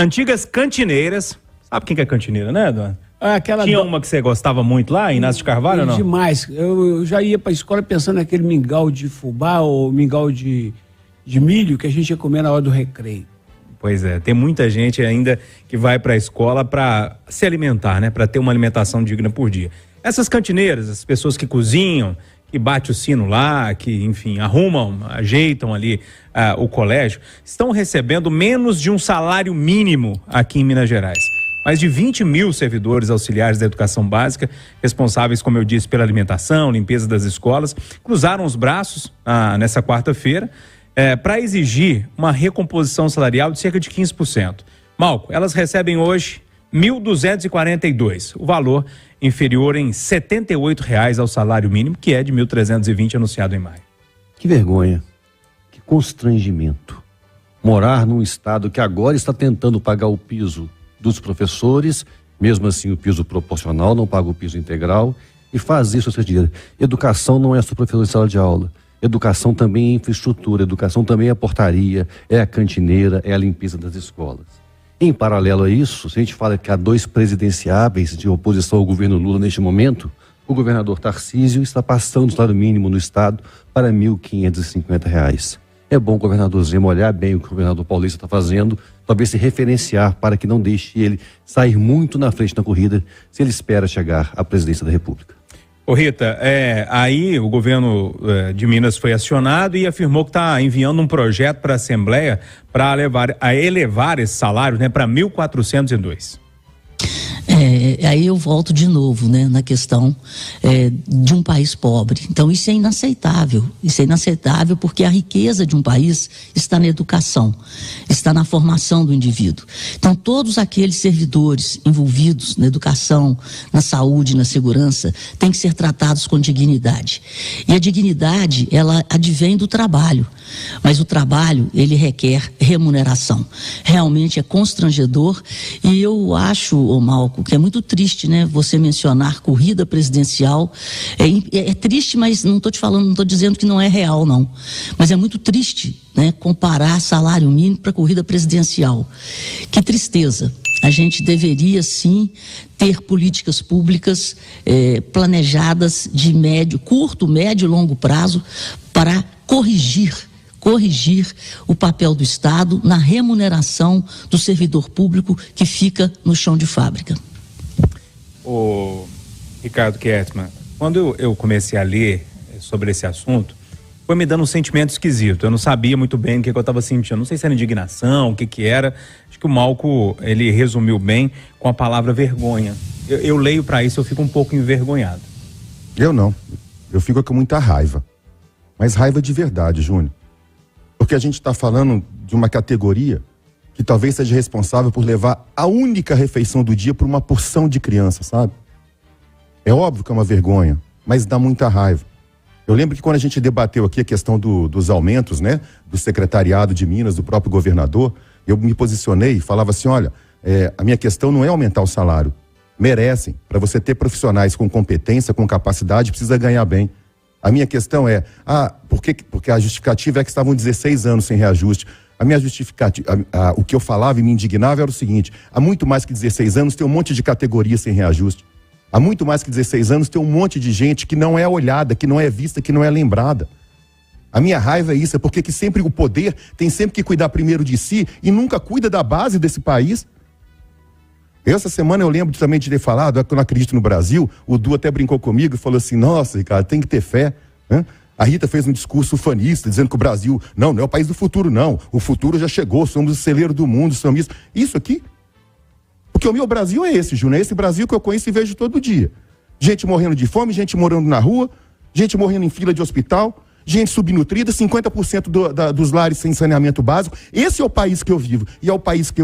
Antigas cantineiras. Sabe quem que é cantineira, né, Eduardo? Tinha uma que você gostava muito lá, Inácio de Carvalho, ou não? Demais. Eu já ia pra escola pensando naquele mingau de fubá ou mingau de milho que a gente ia comer na hora do recreio. Pois é, tem muita gente ainda que vai pra escola pra se alimentar, né? Pra ter uma alimentação digna por dia. Essas cantineiras, as pessoas que cozinham, que bate o sino lá, que, enfim, arrumam, ajeitam ali o colégio, estão recebendo menos de um salário mínimo aqui em Minas Gerais. Mais de 20 mil servidores auxiliares da educação básica, responsáveis, como eu disse, pela alimentação, limpeza das escolas, cruzaram os braços nessa quarta-feira para exigir uma recomposição salarial de cerca de 15%. Malco, elas recebem hoje R$ 1.242, o valor inferior em R$ 78 ao salário mínimo, que é de R$ 1.320 anunciado em maio. Que vergonha, que constrangimento. Morar num estado que agora está tentando pagar o piso dos professores, mesmo assim o piso proporcional, não paga o piso integral, e faz isso sem dinheiro. Educação não é só professor de sala de aula. Educação também é infraestrutura, educação também é portaria, é a cantineira, é a limpeza das escolas. Em paralelo a isso, se a gente fala que há 2 presidenciáveis de oposição ao governo Lula neste momento, o governador Tarcísio está passando o salário mínimo no estado para R$ 1.550. É bom o governador Zema olhar bem o que o governador Paulista está fazendo, talvez se referenciar para que não deixe ele sair muito na frente na corrida, se ele espera chegar à presidência da República. Ô Rita, aí o governo de Minas foi acionado e afirmou que está enviando um projeto para a Assembleia para elevar esse salário, né, para 1.402. Aí eu volto de novo, né, na questão de um país pobre. Então isso é inaceitável. Isso é inaceitável porque a riqueza de um país está na educação, está na formação do indivíduo. Então todos aqueles servidores envolvidos na educação, na saúde, na segurança, têm que ser tratados com dignidade. E a dignidade, ela advém do trabalho. Mas o trabalho, ele requer remuneração. Realmente é constrangedor e eu acho, Malco, que é muito triste, né? Você mencionar corrida presidencial. É triste, mas não estou dizendo que não é real, não. Mas é muito triste, né? Comparar salário mínimo para corrida presidencial. Que tristeza. A gente deveria, sim, ter políticas públicas planejadas de curto, médio e longo prazo para corrigir o papel do Estado na remuneração do servidor público que fica no chão de fábrica. O Ricardo Kertmann, quando eu comecei a ler sobre esse assunto, foi me dando um sentimento esquisito. Eu não sabia muito bem o que eu estava sentindo. Não sei se era indignação, o que era. Acho que o Malco, ele resumiu bem com a palavra vergonha. Eu leio para isso, eu fico um pouco envergonhado. Eu não. Eu fico com muita raiva. Mas raiva de verdade, Júnior. Porque a gente está falando de uma categoria que talvez seja responsável por levar a única refeição do dia para uma porção de criança, sabe? É óbvio que é uma vergonha, mas dá muita raiva. Eu lembro que quando a gente debateu aqui a questão dos aumentos, né? Do secretariado de Minas, do próprio governador, eu me posicionei e falava assim, olha, a minha questão não é aumentar o salário. Merecem. Para você ter profissionais com competência, com capacidade, precisa ganhar bem. A minha questão é, porque a justificativa é que estavam 16 anos sem reajuste. A minha justificativa, o que eu falava e me indignava era o seguinte, há muito mais que 16 anos tem um monte de categorias sem reajuste. Há muito mais que 16 anos tem um monte de gente que não é olhada, que não é vista, que não é lembrada. A minha raiva é isso, é porque que sempre o poder tem sempre que cuidar primeiro de si e nunca cuida da base desse país. Essa semana eu lembro também de ter falado, que eu não acredito no Brasil, o Du até brincou comigo e falou assim, nossa, Ricardo, tem que ter fé, né? A Rita fez um discurso ufanista, dizendo que o Brasil, não é o país do futuro, não. O futuro já chegou, somos o celeiro do mundo, somos isso. Isso aqui? Porque o meu Brasil é esse, Júnior, é esse Brasil que eu conheço e vejo todo dia. Gente morrendo de fome, gente morando na rua, gente morrendo em fila de hospital, gente subnutrida, 50% dos lares sem saneamento básico. Esse é o país que eu vivo e é o país que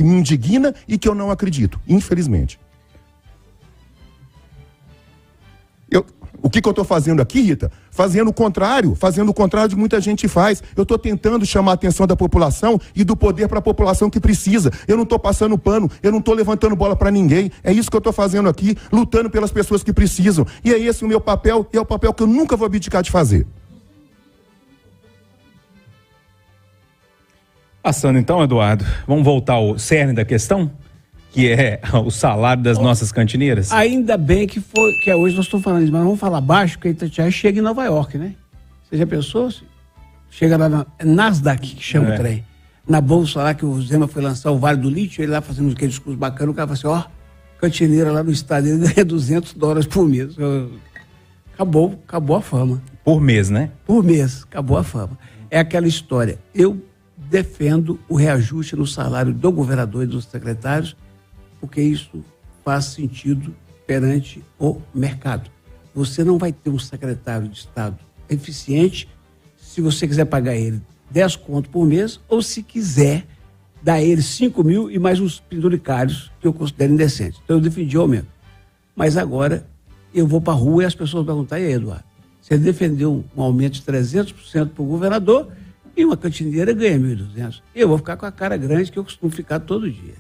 me indigna e que eu não acredito, infelizmente. O que eu estou fazendo aqui, Rita? Fazendo o contrário de que muita gente faz. Eu estou tentando chamar a atenção da população e do poder para a população que precisa. Eu não estou passando pano, eu não estou levantando bola para ninguém. É isso que eu estou fazendo aqui, lutando pelas pessoas que precisam. E é esse o meu papel, e é o papel que eu nunca vou abdicar de fazer. Passando então, Eduardo, vamos voltar ao cerne da questão, que é o salário das nossas cantineiras? Ainda bem que hoje nós estamos falando isso, mas vamos falar baixo, porque a Itatiaia chega em Nova York, né? Você já pensou? Chega lá na Nasdaq, que chama o trem, na bolsa lá que o Zema foi lançar o Vale do Lítio, ele lá fazendo aquele discurso bacana, o cara fala assim, cantineira lá no estado, ele ganha $200 por mês. Acabou a fama. Por mês, né? Por mês, acabou a fama. É aquela história, eu defendo o reajuste no salário do governador e dos secretários, porque isso faz sentido perante o mercado. Você não vai ter um secretário de Estado eficiente se você quiser pagar ele 10 conto por mês ou se quiser dar ele 5 mil e mais uns penduricários que eu considero indecentes. Então eu defendi o aumento. Mas agora eu vou para a rua e as pessoas vão perguntar, e aí, Eduardo, você defendeu um aumento de 300% para o governador e uma cantineira ganha 1.200. Eu vou ficar com a cara grande que eu costumo ficar todo dia.